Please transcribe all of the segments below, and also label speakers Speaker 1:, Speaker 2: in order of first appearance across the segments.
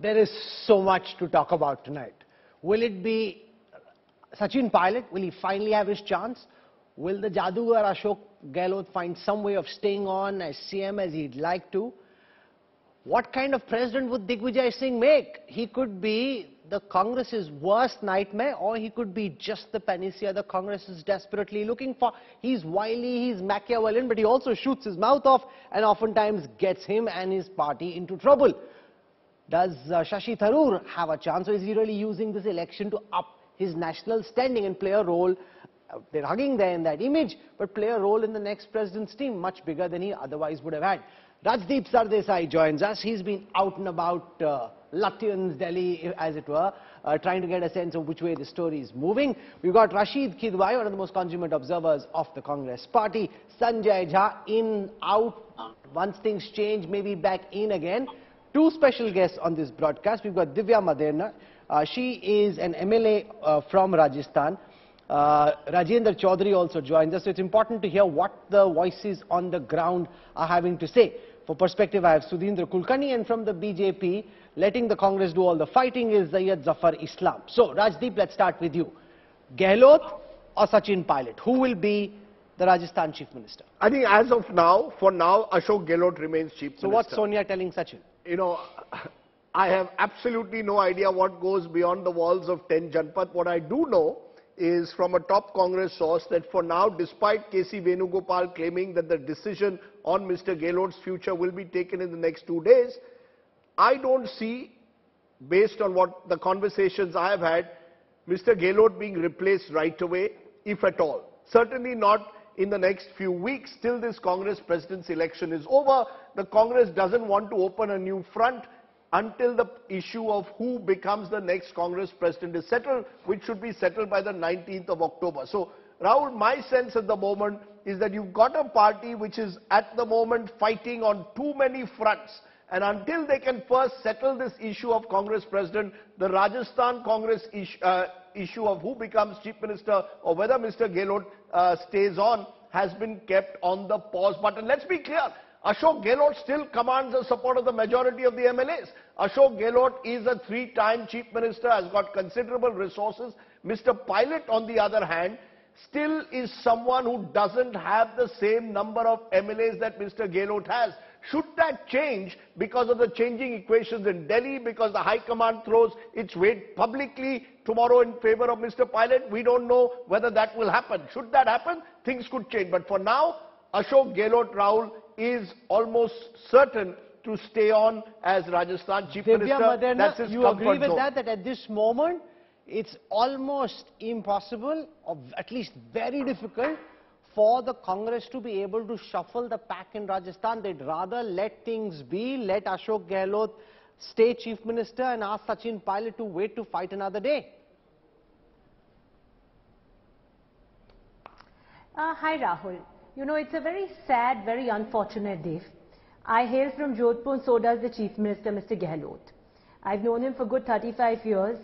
Speaker 1: There is so much to talk about tonight. Will it be Sachin Pilot? Will he finally have his chance? Will the Jadugar Ashok Gehlot find some way of staying on as CM as he'd like to? What kind of president would Digvijaya Singh make? He could be the Congress's worst nightmare, or he could be just the panacea the Congress is desperately looking for. He's wily, he's Machiavellian, but he also shoots his mouth off and oftentimes gets him and his party into trouble. Does Shashi Tharoor have a chance, or is he really using this election to up his national standing and play a role? They're hugging there in that image, but play a role in the next president's team, much bigger than he otherwise would have had. Rajdeep Sardesai joins us. He's been out and about Lutyens, Delhi, as it were, trying to get a sense of which way the story is moving. We've got Rashid Kidwai, one of the most consummate observers of the Congress party. Sanjay Jha, in, out, once things change, maybe back in again. Two special guests on this broadcast. We've got Divya Maderna. She is an MLA from Rajasthan. Rajendra Chaudhary also joins us. So it's important to hear what the voices on the ground are having to say. For perspective, I have Sudhindra Kulkarni, and from the BJP, letting the Congress do all the fighting is Zayyad Zafar Islam. So, Rajdeep, let's start with you. Gehlot or Sachin Pilot? Who will be the Rajasthan Chief Minister?
Speaker 2: I think as of now, for now, Ashok Gehlot remains Chief Minister.
Speaker 1: So what's Sonia telling Sachin?
Speaker 2: You know, I have absolutely no idea what goes beyond the walls of 10 Janpath. What I do know is from a top Congress source that for now, despite K.C. Venugopal claiming that the decision on Mr. Gehlot's future will be taken in the next 2 days, I don't see, based on what the conversations I have had, Mr. Gehlot being replaced right away, if at all. Certainly not in the next few weeks, till this Congress president's election is over. The Congress doesn't want to open a new front until the issue of who becomes the next Congress president is settled, which should be settled by the 19th of October. So, Rahul, my sense at the moment is that you've got a party which is at the moment fighting on too many fronts. And until they can first settle this issue of Congress president, the Rajasthan Congress issue of who becomes Chief Minister or whether Mr. Gehlot stays on has been kept on the pause button. Let's be clear. Ashok Gehlot still commands the support of the majority of the MLAs. Ashok Gehlot is a 3-time Chief Minister, has got considerable resources. Mr. Pilot, on the other hand, still is someone who doesn't have the same number of MLAs that Mr. Gehlot has. Should that change because of the changing equations in Delhi, because the High Command throws its weight publicly tomorrow in favor of Mr. Pilot, we don't know whether that will happen. Should that happen, things could change. But for now, Ashok Gehlot, Rahul, is almost certain to stay on as Rajasthan Chief Minister.
Speaker 1: Maderna,
Speaker 2: that's his
Speaker 1: you agree with
Speaker 2: zone.
Speaker 1: that at this moment, it's almost impossible, or at least very difficult, for the Congress to be able to shuffle the pack in Rajasthan? They'd rather let things be, let Ashok Gehlot stay Chief Minister and ask Sachin Pilot to wait to fight another day.
Speaker 3: Hi Rahul. You know, it's a very sad, very unfortunate day. I hail from Jodhpur, and so does the Chief Minister, Mr. Gehlot. I've known him for good 35 years.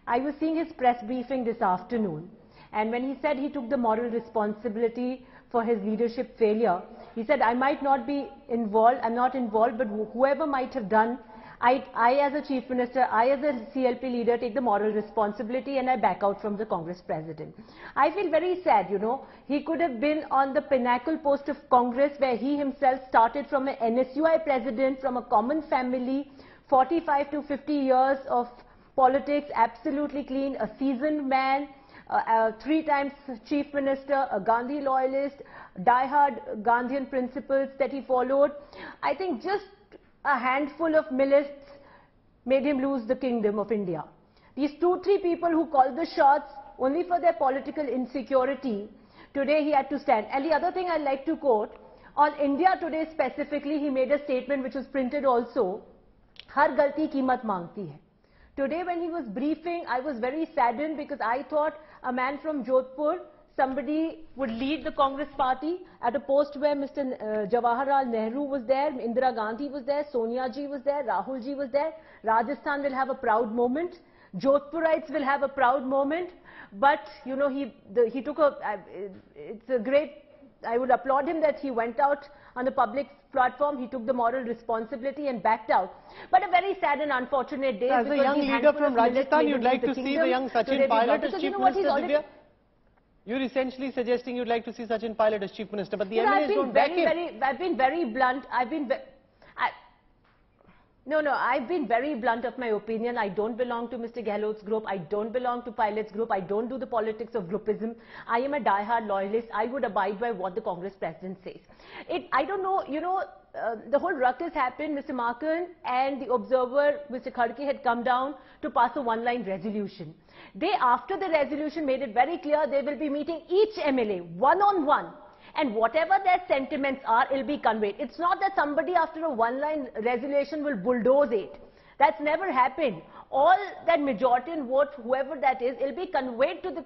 Speaker 3: I was seeing his press briefing this afternoon, and when he said he took the moral responsibility for his leadership failure, he said, I might not be involved, I'm not involved, but whoever might have done, I as a Chief Minister, I as a CLP leader take the moral responsibility and I back out from the Congress president. I feel very sad, you know. He could have been on the pinnacle post of Congress where he himself started from an NSUI president, from a common family, 45 to 50 years of politics, absolutely clean, a seasoned man, 3 times Chief Minister, a Gandhi loyalist, die-hard Gandhian principles that he followed. I think just a handful of milists made him lose the kingdom of India. These 2-3 people who called the shots only for their political insecurity, today he had to stand. And the other thing I'd like to quote, on India Today specifically, he made a statement which was printed also, Har galti कीमत मांगती है. Today when he was briefing, I was very saddened because I thought a man from Jodhpur, somebody would lead the Congress party at a post where Mr. Jawaharlal Nehru was there, Indira Gandhi was there, Sonia ji was there, Rahul ji was there. Rajasthan will have a proud moment. Jodhpurites will have a proud moment. But, you know, he took a, it's a great, I would applaud him that he went out on the public platform. He took the moral responsibility and backed out. But a very sad and unfortunate day.
Speaker 1: As a young leader from Rajasthan, you'd like to see the young Sachin Pilot as Chief Minister, Divya? You're essentially suggesting you'd like to see Sachin Pilot as Chief Minister, but the MLAs don't back him.
Speaker 3: I've been very blunt. I've been very blunt of my opinion. I don't belong to Mr. Gehlot's group. I don't belong to Pilot's group. I don't do the politics of groupism. I am a die-hard loyalist. I would abide by what the Congress president says. I don't know, the whole ruckus happened. Mr. Markan and the observer, Mr. Khadke, had come down to pass a one-line resolution. They, after the resolution, made it very clear they will be meeting each MLA one-on-one. And whatever their sentiments are, it will be conveyed. It's not that somebody after a one-line resolution will bulldoze it. That's never happened. All that majority in vote, whoever that is, it will be conveyed to the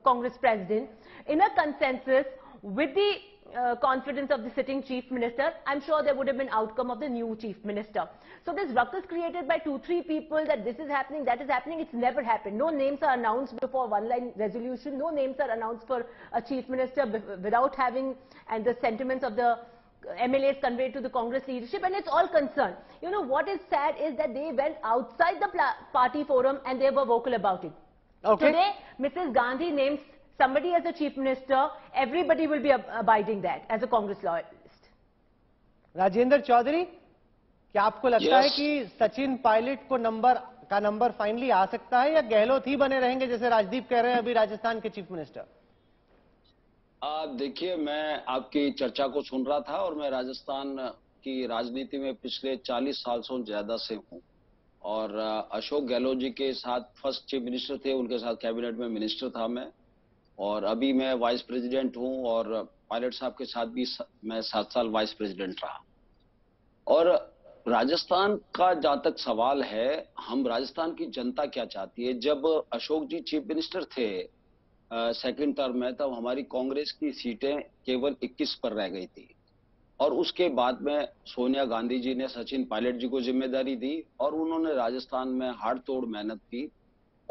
Speaker 3: Congress president in a consensus with the confidence of the sitting chief minister. I'm sure there would have been outcome of the new chief minister. So this ruckus created by 2-3 people that this is happening, that is happening, it's never happened. No names are announced before one-line resolution. No names are announced for a chief minister without having and the sentiments of the MLAs conveyed to the Congress leadership, and it's all concerned. What is sad is that they went outside the party forum and they were vocal about it.
Speaker 1: Okay.
Speaker 3: Today, Mrs. Gandhi names somebody as a chief minister. Everybody will be abiding that as a Congress loyalist.
Speaker 1: Rajendra Chaudhary, क्या आपको लगता है कि सचिन पायलट को number finally आ सकता है या गहलोत ही बने रहेंगे जैसे राजदीप कह रहे हैं अभी राजस्थान के चीफ मिनिस्टर?
Speaker 4: देखिए, मैं आपकी चर्चा को सुन रहा था और मैं राजस्थान की राजनीति में पिछले 40 साल से ज्यादा से हूं और अशोक गहलोत जी के साथ फर्स्ट चीफ मिनिस्टर थे, उनके साथ कैबिनेट में मिनिस्टर था मैं, और अभी मैं वाइस प्रेसिडेंट हूं और पायलट साहब के साथ भी मैं 7 साल वाइस प्रेसिडेंट रहा। और राजस्थान का जहां तक सवाल है, हम राजस्थान की जनता क्या चाहती है, जब अशोक जी चीफ मिनिस्टर थे सेकंड टर्म में, तब हमारी कांग्रेस की सीटें केवल 21 पर रह गई थी और उसके बाद में सोनिया गांधी जी ने सचिन पायलट जी को जिम्मेदारी दी और उन्होंने राजस्थान में हाड़ तोड़ मेहनत की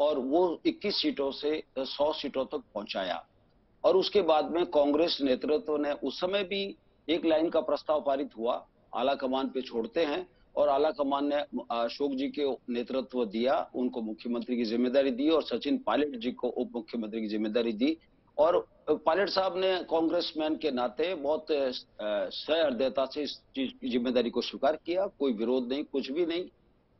Speaker 4: और वो 21 सीटों से 100 सीटों तक पहुंचाया। और उसके बाद में कांग्रेस नेतृत्व ने उस समय भी एक लाइन का प्रस्ताव पारित हुआ, आला कमान पे छोड़ते हैं, और आला कमान ने अशोक जी के नेतृत्व दिया, उनको मुख्यमंत्री की जिम्मेदारी दी और सचिन पायलट जी को उप मुख्यमंत्री की जिम्मेदारी दी। और पायलट साहब ने कांग्रेसमैन के नाते बहुत सहृदयता से इस जिम्मेदारी को स्वीकार किया, कोई विरोध नहीं, कुछ भी नहीं।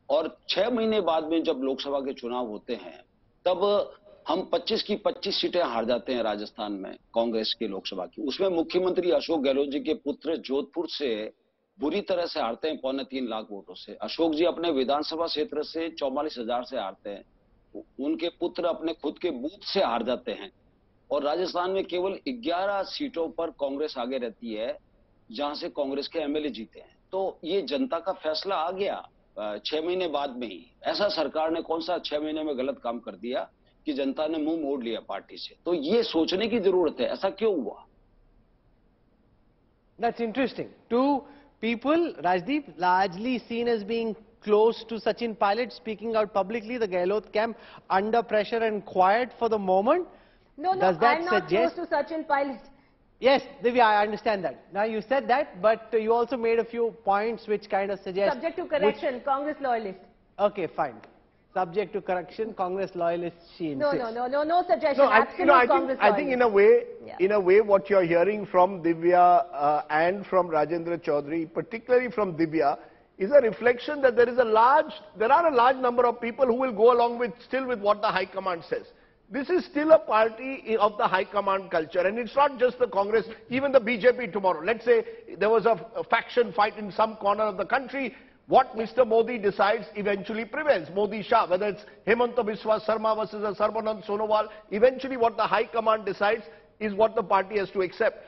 Speaker 4: और 6 महीने बाद में जब लोकसभा के चुनाव होते हैं, तब हम 25 की 25 सीटें हार जाते हैं राजस्थान में कांग्रेस की लोकसभा की। उसमें मुख्यमंत्री अशोक गहलोत जी के पुत्र जोधपुर से बुरी तरह से हारते हैं, 2.25 लाख वोटों से। अशोक जी अपने विधानसभा क्षेत्र से 44,000 से हारते हैं, उनके पुत्र अपने खुद के बूथ से हार जाते हैं और राजस्थान में केवल 11 सीटों पर कांग्रेस आगे रहती है, जहां से कांग्रेस के एमएलए जीते हैं। तो ये जनता का फैसला आ गया 6 महीने बाद में ही। ऐसा सरकार ने कौन सा 6 महीने में गलत काम कर दिया कि जनता ने मुंह मोड़ लिया पार्टी से? तो ये सोचने की जरूरत है, ऐसा क्यों हुआ?
Speaker 1: That's interesting. Two people, Rajdeep, largely seen as being close to Sachin Pilot, speaking out publicly, the Gehlot camp under pressure and quiet for the moment.
Speaker 3: No,
Speaker 1: Does that
Speaker 3: I'm not
Speaker 1: suggest...
Speaker 3: close to Sachin Pilot.
Speaker 1: Yes, Divya, I understand that. Now you said that, but you also made a few points which kind of suggest...
Speaker 3: Subject to correction, Congress loyalist.
Speaker 1: Okay, fine. Subject to correction, Congress loyalist, she insists.
Speaker 3: No suggestion.
Speaker 2: I think in a way, what you're hearing from Divya and from Rajendra Chaudhary, particularly from Divya, is a reflection that there are a large number of people who will go along with what the High Command says. This is still a party of the High Command culture, and it's not just the Congress, even the BJP tomorrow. Let's say there was a faction fight in some corner of the country. What Mr. Modi decides eventually prevails. Modi Shah, whether it's Hemanta Biswa Sarma versus a Sarbanand Sonowal, eventually what the High Command decides is what the party has to accept.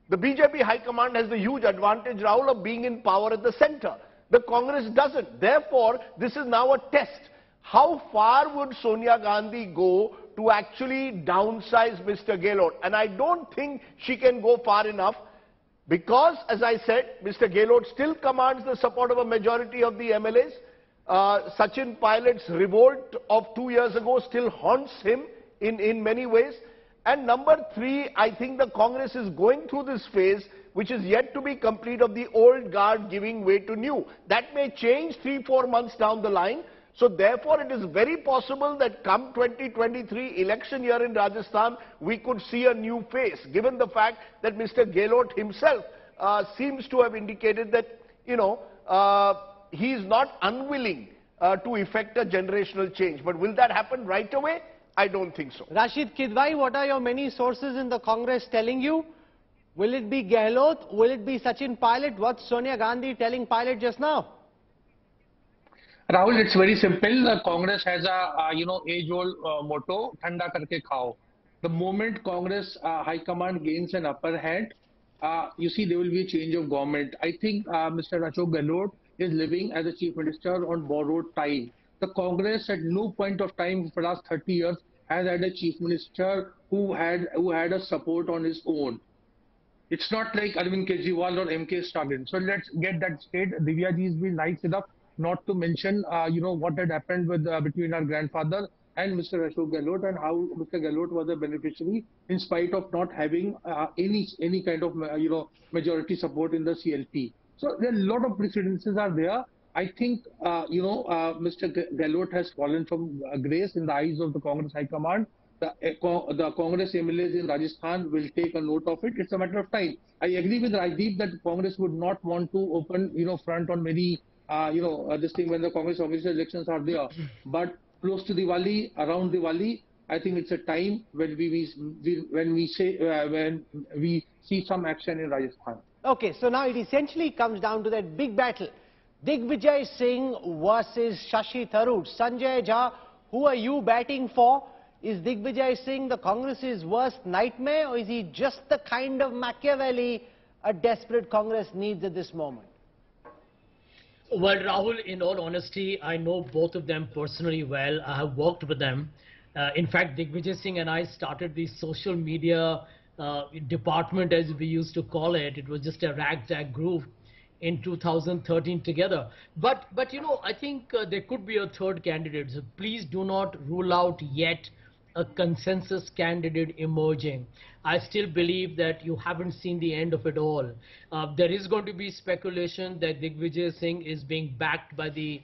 Speaker 2: The BJP High Command has the huge advantage, Rahul, of being in power at the center. The Congress doesn't. Therefore, this is now a test. How far would Sonia Gandhi go to actually downsize Mr. Gehlot? And I don't think she can go far enough, because, as I said, Mr. Gehlot still commands the support of a majority of the MLAs. Sachin Pilot's revolt of 2 years ago still haunts him in many ways. And number 3, I think the Congress is going through this phase which is yet to be complete, of the old guard giving way to new. That may change 3-4 months down the line. So therefore, it is very possible that come 2023 election year in Rajasthan, we could see a new face, given the fact that Mr. Gehlot himself seems to have indicated that, he is not unwilling to effect a generational change. But will that happen right away? I don't think so.
Speaker 1: Rashid Kidwai, what are your many sources in the Congress telling you? Will it be Gehlot? Will it be Sachin Pilot? What's Sonia Gandhi telling Pilot just now?
Speaker 5: Rahul, it's very simple. The Congress has a age-old motto: "Thanda karke khao." The moment Congress High Command gains an upper hand, you see there will be a change of government. I think Mr. Ashok Gehlot is living as a chief minister on borrowed time. The Congress at no point of time for the last 30 years has had a chief minister who had a support on his own. It's not like Arvind Kejriwal or M.K. Stalin. So let's get that straight. Divya ji has been nice enough not to mention, what had happened with between our grandfather and Mr. Ashok Gehlot, and how Mr. Gehlot was a beneficiary in spite of not having any kind of majority support in the CLP. So there are a lot of precedences are there. I think Mr. Gehlot has fallen from grace in the eyes of the Congress High Command. The Congress MLAs in Rajasthan will take a note of it. It's a matter of time. I agree with Rajdeep that Congress would not want to open front on many this thing when the Congress elections are there. But close to Diwali, around Diwali, I think it's a time when we see some action in Rajasthan.
Speaker 1: Okay, so now it essentially comes down to that big battle. Digvijaya Singh versus Shashi Tharoor. Sanjay Jha, who are you batting for? Is Digvijaya Singh the Congress's worst nightmare, or is he just the kind of Machiavelli a desperate Congress needs at this moment?
Speaker 6: Well, Rahul, in all honesty, I know both of them personally well. I have worked with them. In fact, Digvijaya Singh and I started the social media department, as we used to call it. It was just a ragtag group in 2013 together. But I think there could be a third candidate. So please do not rule out yet a consensus candidate emerging. I still believe that you haven't seen the end of it all. There is going to be speculation that Digvijaya Singh is being backed by the,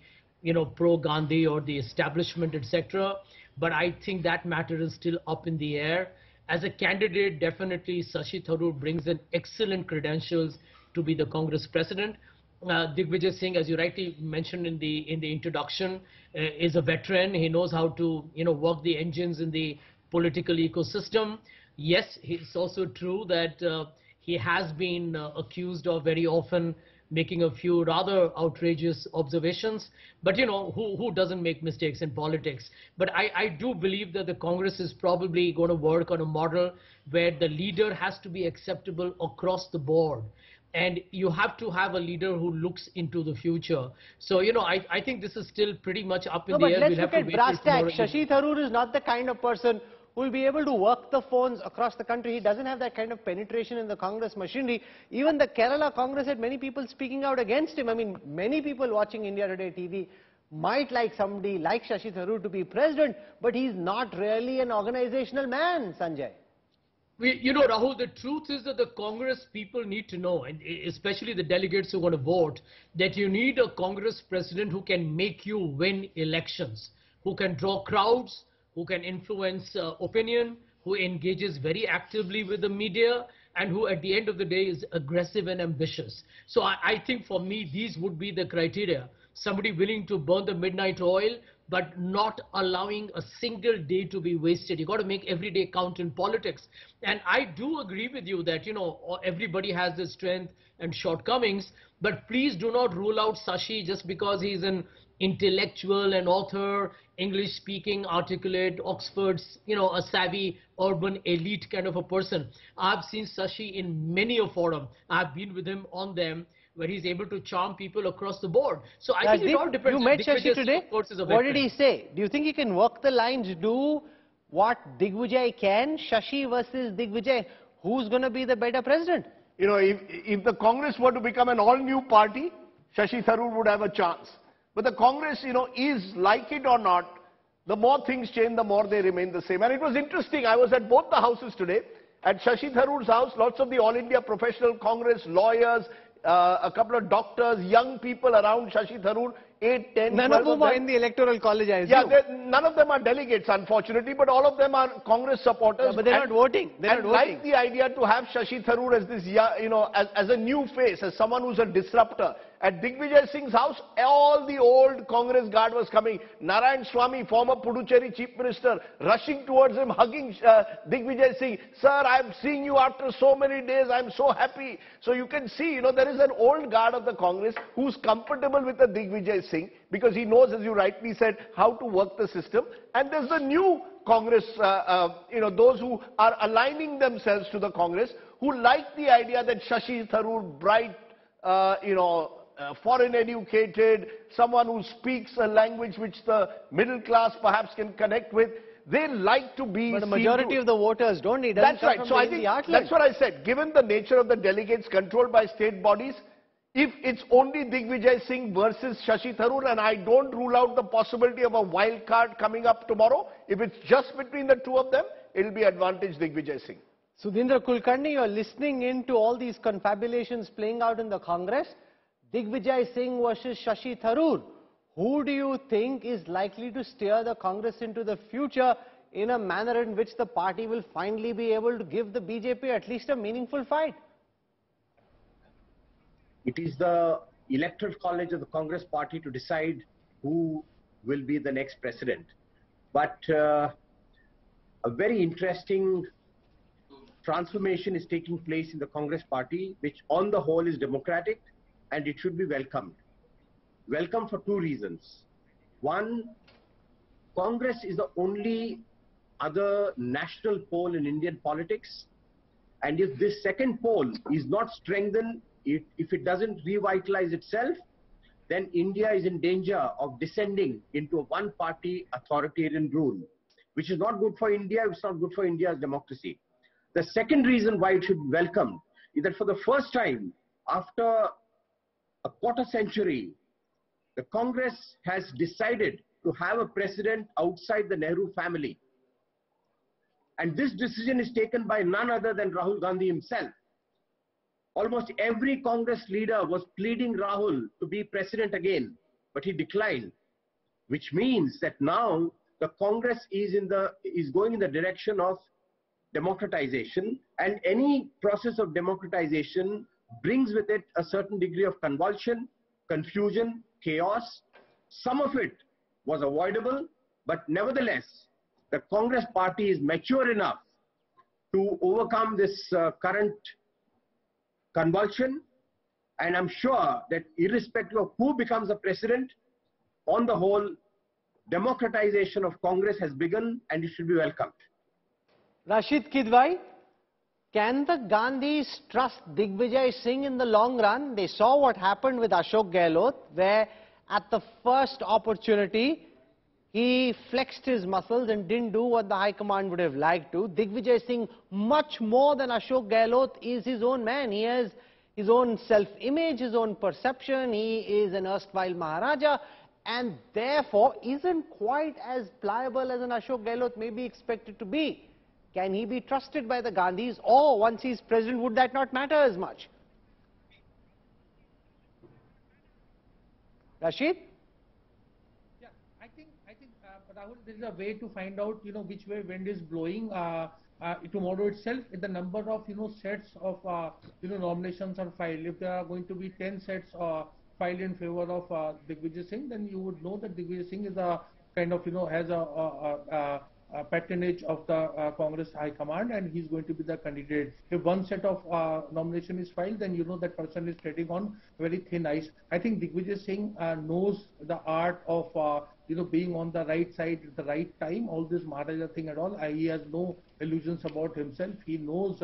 Speaker 6: pro-Gandhi or the establishment, etc. But I think that matter is still up in the air. As a candidate, definitely Shashi Tharoor brings in excellent credentials to be the Congress president. Digvijaya Singh, as you rightly mentioned in the introduction, is a veteran. He knows how to work the engines in the political ecosystem. Yes, it's also true that he has been accused of very often making a few rather outrageous observations. But who doesn't make mistakes in politics? But I do believe that the Congress is probably going to work on a model where the leader has to be acceptable across the board. And you have to have a leader who looks into the future. So, I think this is still pretty much up in the air.
Speaker 1: But let's look at brass tacks. Shashi Tharoor is not the kind of person who will be able to work the phones across the country. He doesn't have that kind of penetration in the Congress machinery. Even the Kerala Congress had many people speaking out against him. I mean, many people watching India Today TV might like somebody like Shashi Tharoor to be president, but he's not really an organizational man, Sanjay.
Speaker 6: Rahul, the truth is that the Congress people need to know, and especially the delegates who are going to vote, that you need a Congress president who can make you win elections, who can draw crowds, who can influence opinion, who engages very actively with the media, and who at the end of the day is aggressive and ambitious. So I think for me, these would be the criteria. Somebody willing to burn the midnight oil, but not allowing a single day to be wasted. You got to make every day count in politics. And I do agree with you that, everybody has their strength and shortcomings, but please do not rule out Shashi just because he's an intellectual and author, English-speaking, articulate, Oxford's, a savvy, urban elite kind of a person. I've seen Shashi in many a forum. I've been with him on them, where he's able to charm people across the board. So I think it all depends.
Speaker 1: You met Shashi today. What did he say? Do you think he can walk the lines, do what Digvijay can? Shashi versus Digvijay. Who's going to be the better president?
Speaker 2: If the Congress were to become an all-new party, Shashi Tharoor would have a chance. But the Congress, is like it or not, the more things change, the more they remain the same. And it was interesting. I was at both the houses today. At Shashi Tharoor's house, lots of the All India Professional Congress, lawyers, a couple of doctors, young people around Shashi Tharoor, 8, 10,
Speaker 1: None
Speaker 2: 12
Speaker 1: of whom are in the electoral college, I assume.
Speaker 2: Yeah, none of them are delegates, unfortunately, but all of them are Congress supporters.
Speaker 1: Yeah, but they're not voting. They're not voting.
Speaker 2: Like the idea to have Shashi Tharoor as this, as a new face, as someone who's a disruptor. At Digvijaya Singh's house, all the old Congress guard was coming. Narayan Swamy, former Puducherry Chief Minister, rushing towards him, hugging Digvijaya Singh. Sir, I'm seeing you after so many days. I'm so happy. So you can see, there is an old guard of the Congress who's comfortable with the Digvijaya Singh because he knows, as you rightly said, how to work the system. And there's the new Congress, those who are aligning themselves to the Congress, who like the idea that Shashi Tharoor, bright, foreign educated, someone who speaks a language which the middle class perhaps can connect with. They like to be.
Speaker 1: But the majority of the voters don't need.
Speaker 2: That's right. So I think that's what I said. Given the nature of the delegates controlled by state bodies, if it's only Digvijay Singh versus Shashi Tharoor, and I don't rule out the possibility of a wild card coming up tomorrow, if it's just between the two of them, it'll be advantage Digvijay Singh.
Speaker 1: Sudhindra Kulkarni, you're listening in to all these confabulations playing out in the Congress. Digvijay Singh versus Shashi Tharoor. Who do you think is likely to steer the Congress into the future in a manner in which the party will finally be able to give the BJP at least a meaningful fight?
Speaker 7: It is the electoral college of the Congress party to decide who will be the next president. But a very interesting transformation is taking place in the Congress party, which on the whole is democratic, and it should be welcomed. Welcome for two reasons. One, Congress is the only other national pole in Indian politics, and if this second pole is not strengthened, if it doesn't revitalize itself, then India is in danger of descending into a one-party authoritarian rule, which is not good for India, it's not good for India's democracy. The second reason why it should be welcomed is that for the first time after a quarter century, the Congress has decided to have a president outside the Nehru family. And this decision is taken by none other than Rahul Gandhi himself. Almost every Congress leader was pleading Rahul to be president again, but he declined, which means that now the Congress is going in the direction of democratization, and any process of democratization brings with it a certain degree of convulsion, confusion, chaos. Some of it was avoidable, but nevertheless, the Congress party is mature enough to overcome this current convulsion, and I'm sure that irrespective of who becomes the president, on the whole, democratization of Congress has begun and it should be welcomed.
Speaker 1: Rashid Kidwai, can the Gandhis trust Digvijay Singh in the long run? They saw what happened with Ashok Gehlot, where at the first opportunity, he flexed his muscles and didn't do what the High Command would have liked to. Digvijay Singh, much more than Ashok Gehlot, is his own man. He has his own self-image, his own perception. He is an erstwhile Maharaja and therefore isn't quite as pliable as an Ashok Gehlot may be expected to be. Can he be trusted by the Gandhis, or once he's president, would that not matter as much? Rashid?
Speaker 5: Yeah, I think Rahul, there is a way to find out, which way wind is blowing. Tomorrow itself, if the number of, sets of, nominations are filed, if there are going to be 10 sets filed in favor of Digvijay Singh, then you would know that Digvijay Singh is a kind of, has a patronage of the Congress High Command, and he's going to be the candidate. If one set of nomination is filed, then you know that person is treading on very thin ice. I think Digvijay Singh knows the art of being on the right side at the right time. All this Maharaja thing and all, he has no illusions about himself. He knows.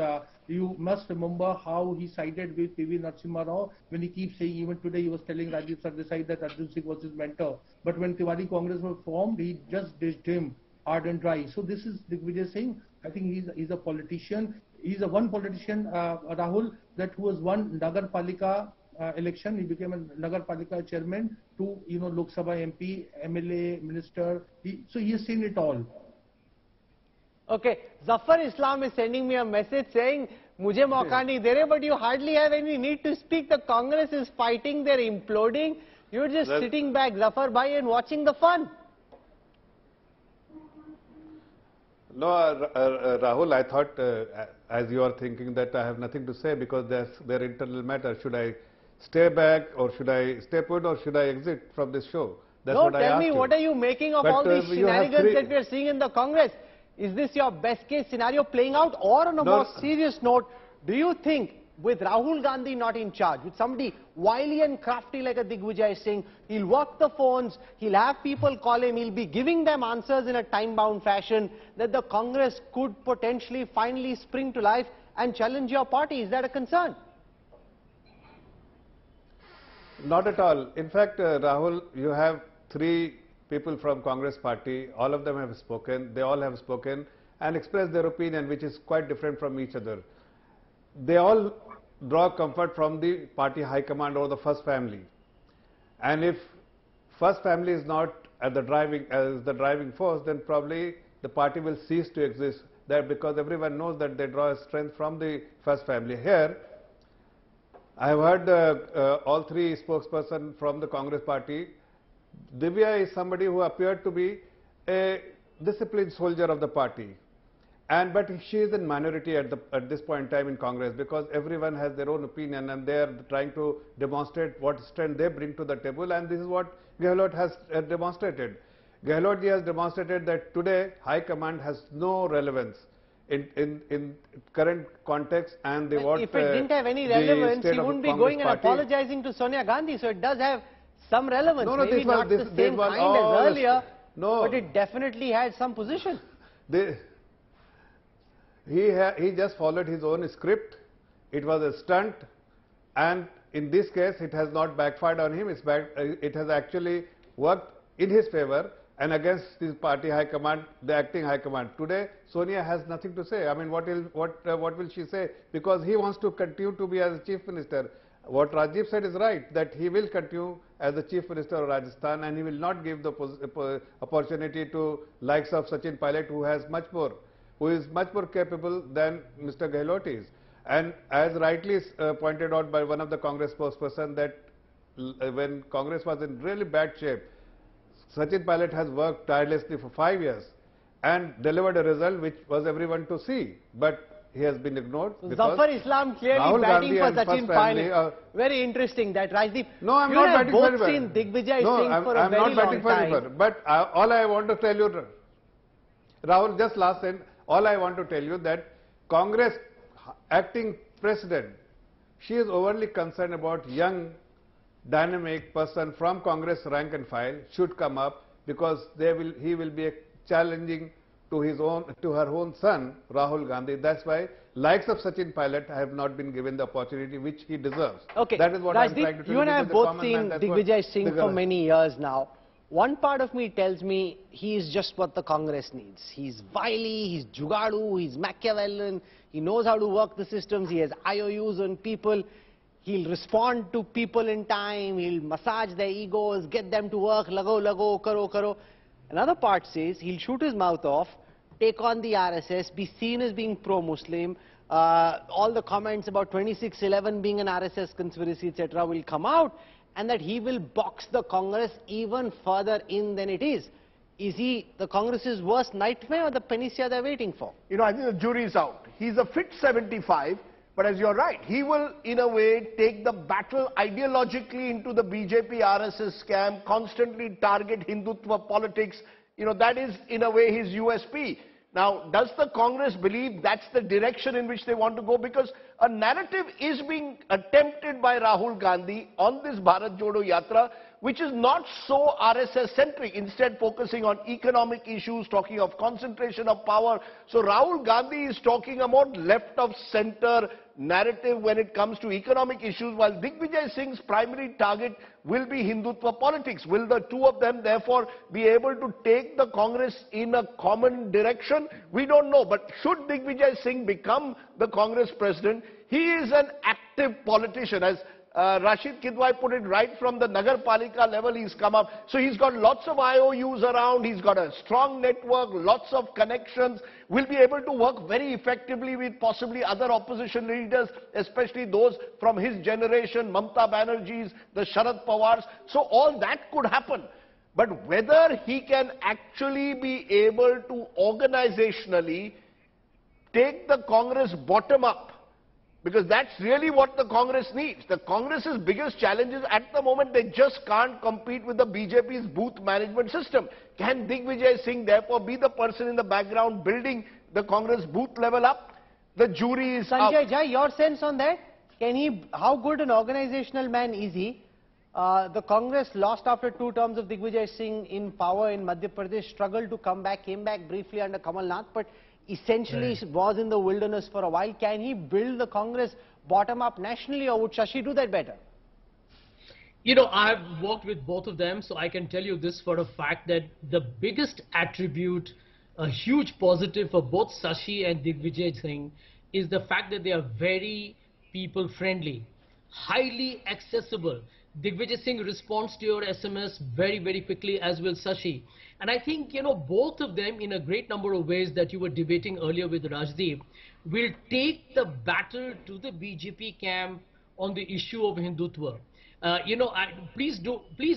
Speaker 5: You must remember how he sided with P.V. Narasimha Rao when he keeps saying, even today he was telling Rajiv Sardesai that Arjun Singh was his mentor. But when Tiwari Congress was formed, he just dished him hard and dry. So this is Digvijay Singh. I think he's a politician. He's a one politician, Rahul, that who has won Nagar Palika election. He became a Nagar Palika chairman to Lok Sabha MP, MLA, minister. So he has seen it all.
Speaker 1: Okay, Zafar Islam is sending me a message saying, "Mujhe mauka nahi de rahe," but you hardly have any need to speak. The Congress is fighting, they're imploding. You're just sitting back, Zafar bhai, and watching the fun.
Speaker 8: No, Rahul, I thought, as you are thinking, that I have nothing to say because that's their internal matter. Should I stay back, or should I stay put, or should I exit from this show? That's what I asked you.
Speaker 1: No, tell me, what are you making of all these shenanigans that we are seeing in the Congress? Is this your best case scenario playing out? Or on a more serious note, do you think with Rahul Gandhi not in charge, with somebody wily and crafty like a Digvijaya Singh, he'll work the phones, he'll have people call him, he'll be giving them answers in a time-bound fashion, that the Congress could potentially finally spring to life and challenge your party? Is that a concern?
Speaker 8: Not at all. In fact, Rahul, you have 3 people from Congress party. All of them have spoken. They all have spoken and expressed their opinion, which is quite different from each other. They all draw comfort from the party high command or the first family. And if first family is not at the driving force, then probably the party will cease to exist. That because everyone knows that they draw strength from the first family. Here, I have heard all 3 spokespersons from the Congress party. Divya is somebody who appeared to be a disciplined soldier of the party, but she is in minority at this point in time in Congress, because everyone has their own opinion and they are trying to demonstrate what strength they bring to the table, and this is what Gehlot has demonstrated. Gehlot ji has demonstrated that today High Command has no relevance in current context, and
Speaker 1: if it didn't have any relevance, he wouldn't be going and apologizing to Sonia Gandhi. So it does have some relevance.
Speaker 8: No,
Speaker 1: maybe not the same kind as earlier, but it definitely had some position.
Speaker 8: He just followed his own script. It was a stunt, and in this case, it has not backfired on him. It has actually worked in his favor and against his party high command, the acting high command. Today, Sonia has nothing to say. I mean, what will she say? Because he wants to continue to be as chief minister. What Rajiv said is right, that he will continue as the Chief Minister of Rajasthan, and he will not give the opportunity to likes of Sachin Pilot, who is much more capable than Mr. Gehlot is. And as rightly pointed out by one of the Congress spokesperson, that when Congress was in really bad shape, Sachin Pilot has worked tirelessly for 5 years and delivered a result which was everyone to see. But he has been ignored.
Speaker 1: Zafar Islam clearly
Speaker 8: Rahul
Speaker 1: batting
Speaker 8: Gandhi
Speaker 1: for Sachin Pilot. Very interesting that, Rajdeep.
Speaker 8: No, I'm not batting for
Speaker 1: anybody. You've both seen Digvijaya Singh for a very long time.
Speaker 8: But all I want to tell you, Rahul, just last thing, all I want to tell you that Congress acting president, she is overly concerned about young, dynamic person from Congress rank and file should come up, because he will be challenging to her own son, Rahul Gandhi. That's why likes of Sachin Pilot have not been given the opportunity which he deserves.
Speaker 1: Okay,
Speaker 8: that is what I'm trying to tell you.
Speaker 1: You and I have both seen Digvijaya Singh for many years now. One part of me tells me he is just what the Congress needs. He's wily, he's jugadu, he's Machiavellian, he knows how to work the systems, he has IOUs on people, he'll respond to people in time, he'll massage their egos, get them to work, lago, karo. Another part says he'll shoot his mouth off, take on the RSS, be seen as being pro-Muslim, all the comments about 2611 being an RSS conspiracy, etc. will come out, and that he will box the Congress even further in than it is. Is he the Congress's worst nightmare or the panacea they're waiting for?
Speaker 2: You know, I think the jury is out. He's a fit 75, but as you're right, he will in a way take the battle ideologically into the BJP RSS scam, constantly target Hindutva politics. You know, that is in a way his USP. Now, does the Congress believe that's the direction in which they want to go? Because a narrative is being attempted by Rahul Gandhi on this Bharat Jodo Yatra, which is not so RSS-centric, instead focusing on economic issues, talking of concentration of power. So Rahul Gandhi is talking about left-of-center narrative when it comes to economic issues, while Digvijaya Singh's primary target will be Hindutva politics. Will the two of them therefore be able to take the Congress in a common direction? We don't know. But should Digvijaya Singh become the Congress president, he is an active politician. As Rashid Kidwai put it right from the Nagar Palika level, he's come up. So he's got lots of IOUs around, he's got a strong network, lots of connections, will be able to work very effectively with possibly other opposition leaders, especially those from his generation, Mamta Banerjee's, the Sharad Pawars. So all that could happen. But whether he can actually be able to organizationally take the Congress bottom up, because that's really what the Congress needs. The Congress's biggest challenge is at the moment they just can't compete with the BJP's booth management system. Can Digvijaya Singh therefore be the person in the background building the Congress booth level up? The jury is
Speaker 1: Sanjay
Speaker 2: out.
Speaker 1: Jai, your sense on that? Can he, how good an organizational man is he? The Congress lost after 2 terms of Digvijaya Singh in power in Madhya Pradesh, struggled to come back, came back briefly under Kamal Nath, but essentially was in the wilderness for a while. Can he build the Congress bottom up nationally, or would Shashi do that better?
Speaker 6: You know, I've worked with both of them, so I can tell you this for a fact that the biggest attribute, a huge positive for both Shashi and Digvijay Singh, is the fact that they are very people friendly, highly accessible. Digvijay Singh responds to your SMS very, very quickly, as will Shashi. And I think, you know, both of them, in a great number of ways that you were debating earlier with Rajdeep, will take the battle to the BJP camp on the issue of Hindutva. You know, please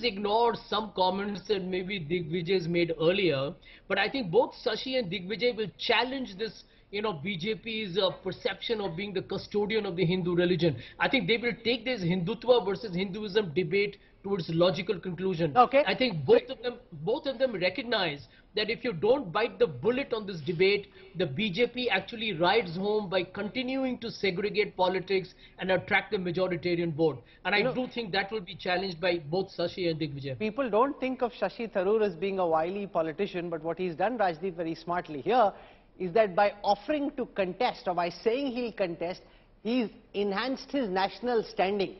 Speaker 6: ignore some comments that maybe Digvijay's made earlier, but I think both Shashi and Digvijay will challenge this, you know, BJP's perception of being the custodian of the Hindu religion. I think they will take this Hindutva versus Hinduism debate towards logical conclusion.
Speaker 1: Okay.
Speaker 6: I think both of them recognize that if you don't bite the bullet on this debate, the BJP actually rides home by continuing to segregate politics and attract the majoritarian vote. And I do think that will be challenged by both Shashi and Digvijay.
Speaker 1: People don't think of Shashi Tharoor as being a wily politician, but what he's done, Rajdeep, very smartly here, is that by offering to contest, or by saying he'll contest, he's enhanced his national standing.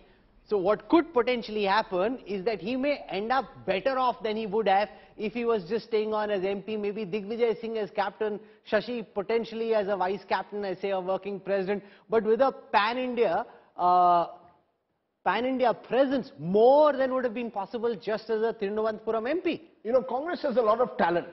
Speaker 1: So what could potentially happen is that he may end up better off than he would have if he was just staying on as MP, maybe Digvijay Singh as captain, Shashi potentially as a vice captain, I say a working president, but with a pan-India presence more than would have been possible just as a Thiruvananthapuram MP.
Speaker 2: You know, Congress has a lot of talent,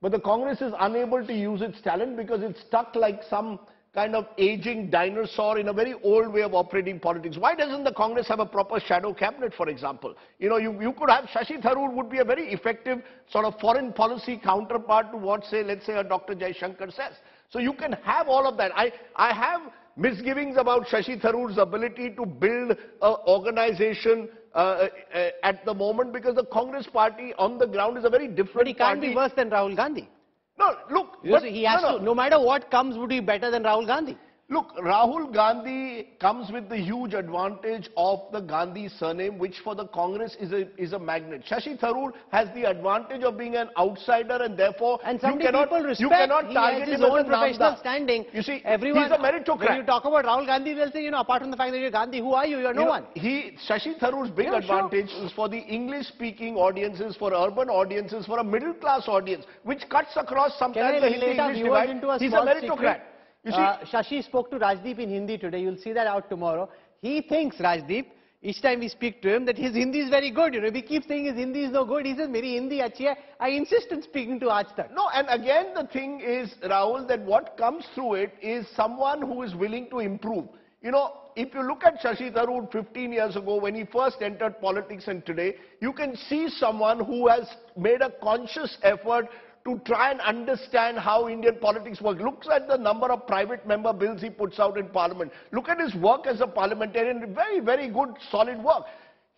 Speaker 2: but the Congress is unable to use its talent because it's stuck like some kind of aging dinosaur in a very old way of operating politics. Why doesn't the Congress have a proper shadow cabinet, for example? You know, you could have Shashi Tharoor would be a very effective sort of foreign policy counterpart to what, say, let's say a Dr. Jaishankar says. So you can have all of that. I have misgivings about Shashi Tharoor's ability to build an organization at the moment, because the Congress party on the ground is a very different
Speaker 1: But he can't
Speaker 2: party.
Speaker 1: be worse than Rahul Gandhi.
Speaker 2: No, look,
Speaker 1: But he has to, no matter what comes, would be better than Rahul Gandhi.
Speaker 2: Look, Rahul Gandhi comes with the huge advantage of the Gandhi surname, which for the Congress is a magnet. Shashi Tharoor has the advantage of being an outsider, and therefore
Speaker 1: And
Speaker 2: you cannot target
Speaker 1: his
Speaker 2: him
Speaker 1: own
Speaker 2: as a
Speaker 1: professional
Speaker 2: Namda.
Speaker 1: standing.
Speaker 2: You see,
Speaker 1: everyone,
Speaker 2: he's a meritocrat.
Speaker 1: When you talk about Rahul Gandhi, they'll say, you know, apart from the fact that you're Gandhi, who are you? You're no one.
Speaker 2: Shashi Tharoor's big advantage is for the English-speaking audiences, for urban audiences, for a middle-class audience, which cuts across sometimes the Hindi-English divide. He's a meritocrat. You see,
Speaker 1: Shashi spoke to Rajdeep in Hindi today. You'll see that out tomorrow. He thinks, Rajdeep, each time we speak to him, that his Hindi is very good. You know, we keep saying his Hindi is no good. He says, "Meri Hindi achhi hai." I insist on speaking to Aaj Tak.
Speaker 2: No, and again the thing is, Rahul, that what comes through it is someone who is willing to improve. You know, if you look at Shashi Tharoor 15 years ago when he first entered politics and today, you can see someone who has made a conscious effort to try and understand how Indian politics works. Looks at the number of private member bills he puts out in Parliament. Look at his work as a parliamentarian. Very, very good, solid work.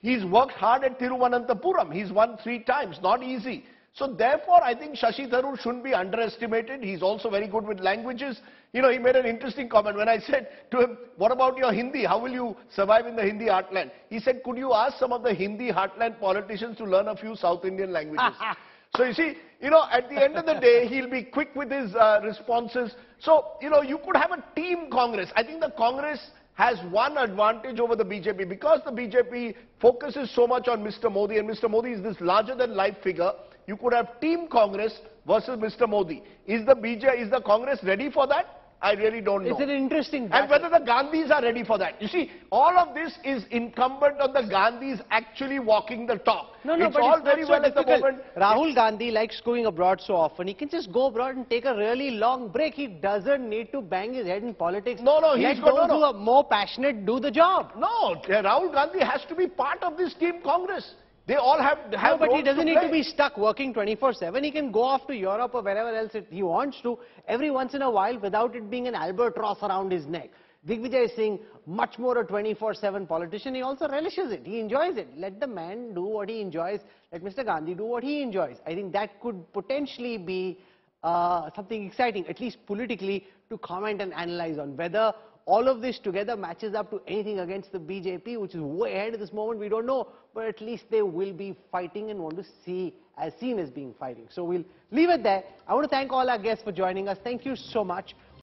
Speaker 2: He's worked hard at Thiruvananthapuram. He's won 3 times. Not easy. So therefore, I think Shashi Tharoor shouldn't be underestimated. He's also very good with languages. You know, he made an interesting comment when I said to him, "What about your Hindi? How will you survive in the Hindi heartland?" He said, "Could you ask some of the Hindi heartland politicians to learn a few South Indian languages?" So you see, you know, at the end of the day, he'll be quick with his responses. So, you know, you could have a team Congress. I think the Congress has one advantage over the BJP. Because the BJP focuses so much on Mr. Modi, and Mr. Modi is this larger-than-life figure, you could have team Congress versus Mr. Modi. Is the Congress ready for that? I really don't know.
Speaker 1: It's an interesting
Speaker 2: And
Speaker 1: battle.
Speaker 2: whether the Gandhis are ready for that. You see, all of this is incumbent on the Gandhis actually walking the talk.
Speaker 1: No,
Speaker 2: it's
Speaker 1: but
Speaker 2: all
Speaker 1: it's
Speaker 2: very
Speaker 1: not so
Speaker 2: well at the
Speaker 1: difficult.
Speaker 2: moment.
Speaker 1: Rahul Gandhi likes going abroad so often. He can just go abroad and take a really long break. He doesn't need to bang his head in politics.
Speaker 2: No, no,
Speaker 1: Let
Speaker 2: he's got
Speaker 1: those
Speaker 2: no,
Speaker 1: who are more passionate do the job.
Speaker 2: No, Rahul Gandhi has to be part of this team Congress. They all have
Speaker 1: No, but he
Speaker 2: roles
Speaker 1: doesn't need
Speaker 2: play.
Speaker 1: to be stuck working 24/7. He can go off to Europe or wherever else he wants to every once in a while without it being an albatross around his neck. Digvijaya Singh, much more a 24/7 politician, he also relishes it. He enjoys it. Let the man do what he enjoys. Let Mr. Gandhi do what he enjoys. I think that could potentially be something exciting, at least politically, to comment and analyze on. Whether all of this together matches up to anything against the BJP, which is way ahead at this moment, we don't know. But at least they will be fighting and want to see as seen as being fighting. So we'll leave it there. I want to thank all our guests for joining us. Thank you so much.